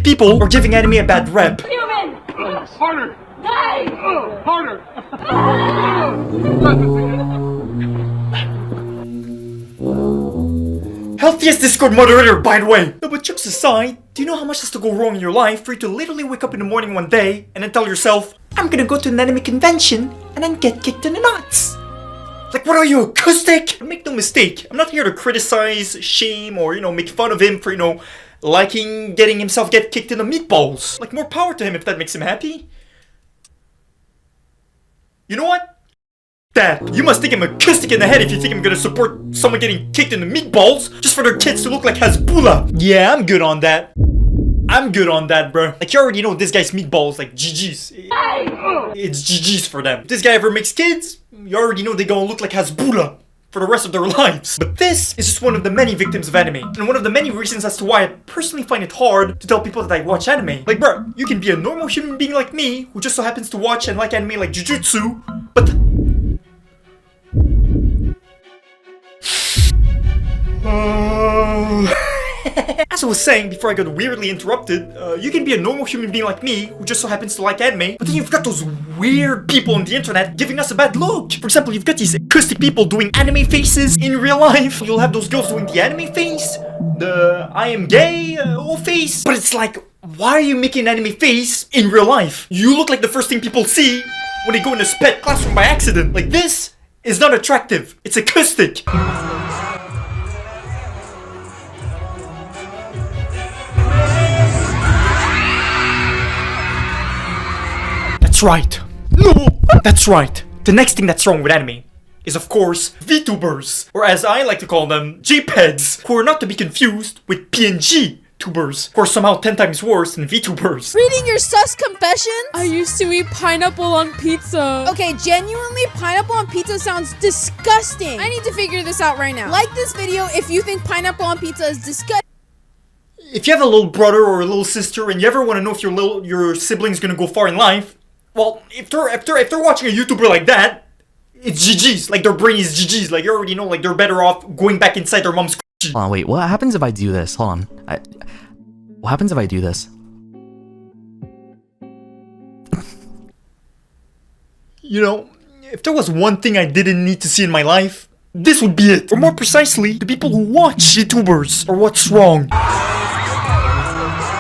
people are giving anime a bad rep. Human! Harder! Die! Harder! Healthiest Discord moderator, by the way! No, but jokes aside, do you know how much has to go wrong in your life for you to literally wake up in the morning one day and then tell yourself, I'm gonna go to an anime convention and then get kicked in the nuts? Like, what are you, acoustic? Make no mistake, I'm not here to criticize, shame, or, make fun of him for, liking getting himself get kicked in the meatballs. Like, more power to him if that makes him happy. You know what? Dad, you must think I'm acoustic in the head if you think I'm gonna support someone getting kicked in the meatballs just for their kids to look like Hasbullah. Yeah, I'm good on that. I'm good on that, bro. Like, you already know this guy's meatballs, like, GG's. It's GG's for them. If this guy ever makes kids, you already know they're gonna look like Hasbullah for the rest of their lives. But this is just one of the many victims of anime, and one of the many reasons as to why I personally find it hard to tell people that I watch anime. Like, bro, you can be a normal human being like me, who just so happens to watch and like anime like Jujutsu, but as I was saying before I got weirdly interrupted, you can be a normal human being like me who just so happens to like anime, but then you've got those weird people on the internet giving us a bad look. For example, you've got these acoustic people doing anime faces in real life. You'll have those girls doing the anime face, the I am gay face. But it's like, why are you making an anime face in real life? You look like the first thing people see when they go in a sped classroom by accident. Like, this is not attractive. It's acoustic. That's right. No! That's right. The next thing that's wrong with anime is, of course, Vtubers, or as I like to call them, JPEGs, who are not to be confused with PNG tubers, who are somehow 10 times worse than Vtubers. Reading your sus confessions? I used to eat pineapple on pizza. Okay, genuinely, pineapple on pizza sounds disgusting. I need to figure this out right now. Like this video if you think pineapple on pizza is disgusting. If you have a little brother or a little sister and you ever want to know if your sibling's gonna go far in life, well, if they're watching a YouTuber like that, it's GG's. Like, their brain is GG's. Like, you already know, like, they're better off going back inside their mom's coochie. Hold on, wait, what happens if I do this? Hold on. What happens if I do this? If there was one thing I didn't need to see in my life, this would be it. Or more precisely, the people who watch YouTubers are what's wrong.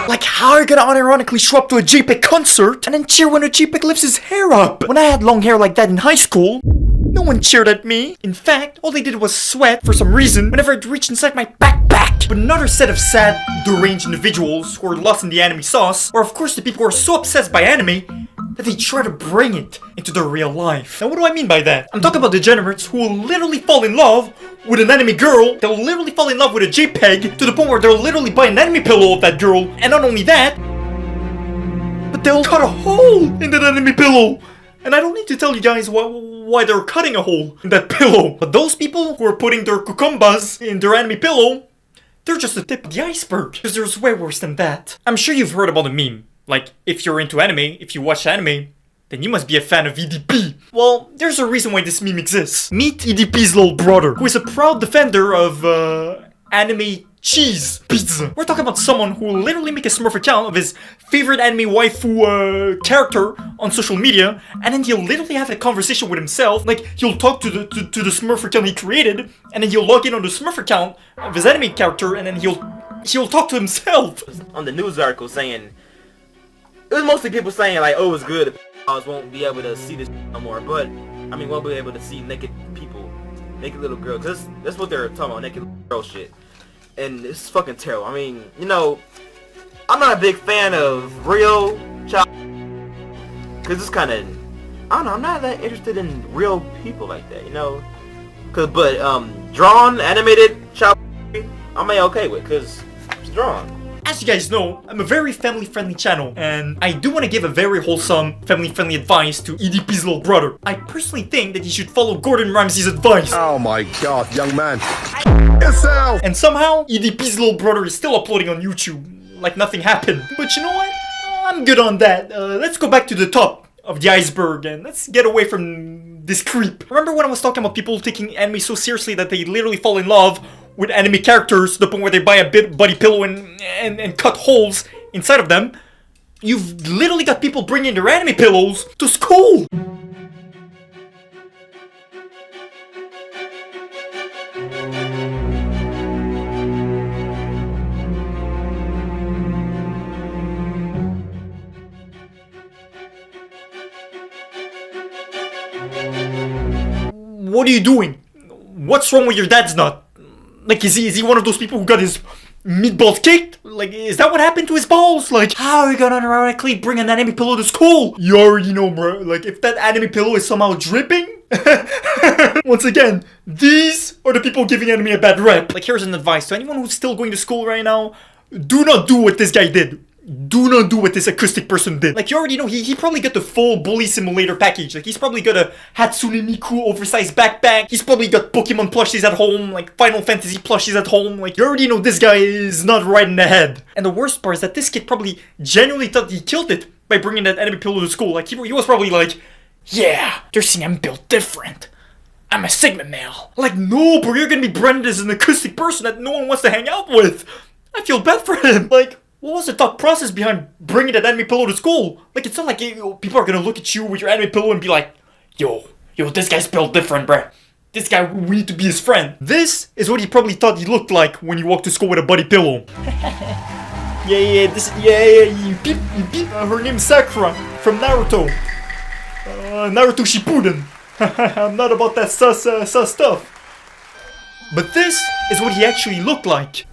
Like, how are you gonna unironically show up to a JPEG concert and then cheer when a JPEG lifts his hair up? When I had long hair like that in high school, no one cheered at me. In fact, all they did was sweat for some reason whenever it reached inside my backpack. But another set of sad, deranged individuals who are lost in the anime sauce are, of course, the people who are so obsessed by anime that they try to bring it into their real life. Now, what do I mean by that? I'm talking about degenerates who will literally fall in love with an anime girl. They'll literally fall in love with a JPEG to the point where they'll literally buy an anime pillow of that girl. And not only that, but they'll cut a hole in that anime pillow. And I don't need to tell you guys why they're cutting a hole in that pillow. But those people who are putting their cucumbers in their anime pillow, they're just the tip of the iceberg. Because there's way worse than that. I'm sure you've heard about the meme. Like, if you're into anime, if you watch anime, then you must be a fan of EDP. Well, there's a reason why this meme exists. Meet EDP's little brother, who is a proud defender of, anime cheese pizza. We're talking about someone who will literally make a Smurf account of his favorite anime waifu, character on social media, and then he'll literally have a conversation with himself. Like, he'll talk to the Smurf account he created, and then he'll log in on the Smurf account of his anime character, and then he'll talk to himself. On the news article saying, it was mostly people saying like, oh, it's good, won't be able to see this no more, but I mean, won't be able to see naked people, naked little girls. That's what they're talking about, naked little girl shit, and it's fucking terrible. I mean, I'm not a big fan of real child, cause it's kind of, I don't know, I'm not that interested in real people like that, but drawn, animated child, I'm okay with, cause it's drawn. As you guys know, I'm a very family-friendly channel, and I do want to give a very wholesome, family-friendly advice to EDP's little brother. I personally think that you should follow Gordon Ramsay's advice. Oh my god, young man. Yourself! And somehow, EDP's little brother is still uploading on YouTube, like nothing happened. But you know what? I'm good on that. Let's go back to the top of the iceberg, and let's get away from this creep. Remember when I was talking about people taking anime so seriously that they literally fall in love with anime characters to the point where they buy a buddy pillow and cut holes inside of them, you've literally got people bringing their anime pillows to school. What are you doing? What's wrong with your dad's nut? Like, is he one of those people who got his meatballs kicked? Like, is that what happened to his balls? Like, how are you gonna ironically bring an anime pillow to school? You already know, bro. Like, if that anime pillow is somehow dripping... Once again, these are the people giving anime a bad rep. Like, here's an advice to anyone who's still going to school right now. Do not do what this guy did. Do not do what this acoustic person did. Like, you already know, he probably got the full bully simulator package. Like, he's probably got a Hatsune Miku oversized backpack. He's probably got Pokemon plushies at home, like Final Fantasy plushies at home. Like, you already know this guy is not right in the head. And the worst part is that this kid probably genuinely thought he killed it by bringing that anime pillow to school. Like, he was probably like, yeah, they're saying I'm built different. I'm a Sigma male. Like, no, bro, you're gonna be branded as an acoustic person that no one wants to hang out with. I feel bad for him. Like, what was the thought process behind bringing that anime pillow to school? Like, it's not like people are gonna look at you with your anime pillow and be like, yo, this guy's built different, bruh. This guy, we need to be his friend. This is what he probably thought he looked like when he walked to school with a buddy pillow. You beep. Her name's Sakura from Naruto. Naruto Shippuden. I'm not about that sus stuff. But this is what he actually looked like.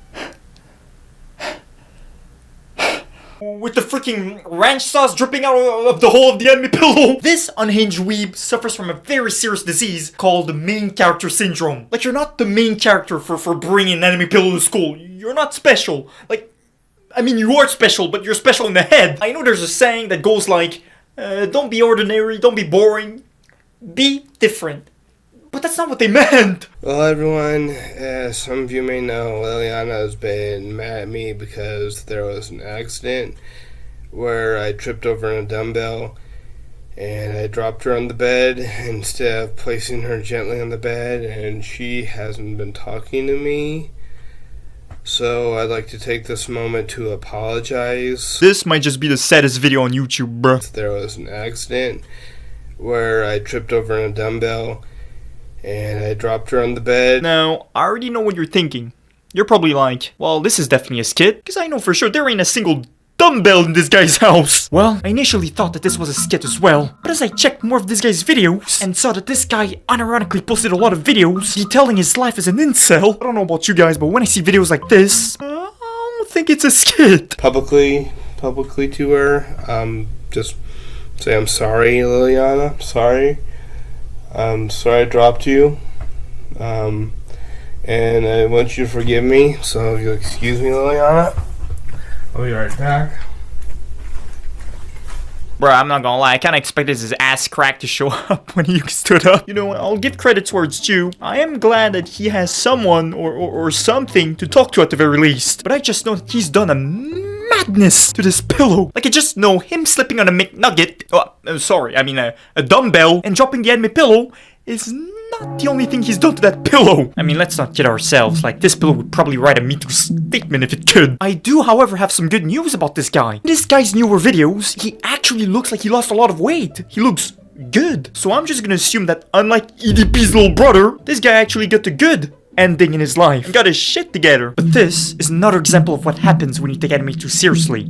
With the freaking ranch sauce dripping out of the hole of the anime pillow. This unhinged weeb suffers from a very serious disease called the main character syndrome. Like, you're not the main character for bringing an anime pillow to school. You're not special. Like, I mean, you are special, but you're special in the head. I know there's a saying that goes like, don't be ordinary, don't be boring, be different. But that's not what they meant! Well, everyone, as some of you may know, Liliana has been mad at me because there was an accident where I tripped over a dumbbell and I dropped her on the bed instead of placing her gently on the bed, and she hasn't been talking to me. So I'd like to take this moment to apologize. This might just be the saddest video on YouTube, bruh. There was an accident where I tripped over a dumbbell and I dropped her on the bed. Now, I already know what you're thinking. You're probably like, well, this is definitely a skit, because I know for sure there ain't a single dumbbell in this guy's house. Well, I initially thought that this was a skit as well, but as I checked more of this guy's videos and saw that this guy unironically posted a lot of videos detailing his life as an incel, I don't know about you guys, but when I see videos like this, I don't think it's a skit. Publicly to her, just say I'm sorry, Liliana, sorry. Sorry I dropped you, and I want you to forgive me, so if you'll excuse me, Liliana, I'll be right back. Bruh, I'm not gonna lie, I kinda expected his ass crack to show up when he stood up. You know what, I'll give credit towards due. I am glad that he has someone or something to talk to at the very least. But I just know that he's done a madness to this pillow. Like, I just know him slipping on a McNugget, a dumbbell, and dropping the anime pillow is not the only thing he's done to that pillow. I mean, let's not kid ourselves, like, this pillow would probably write a Me Too statement if it could. I do, however, have some good news about this guy. In this guy's newer videos, he actually looks like he lost a lot of weight. He looks good. So I'm just gonna assume that, unlike EDP's little brother, this guy actually got the good ending in his life and got his shit together. But this is another example of what happens when you take anime too seriously.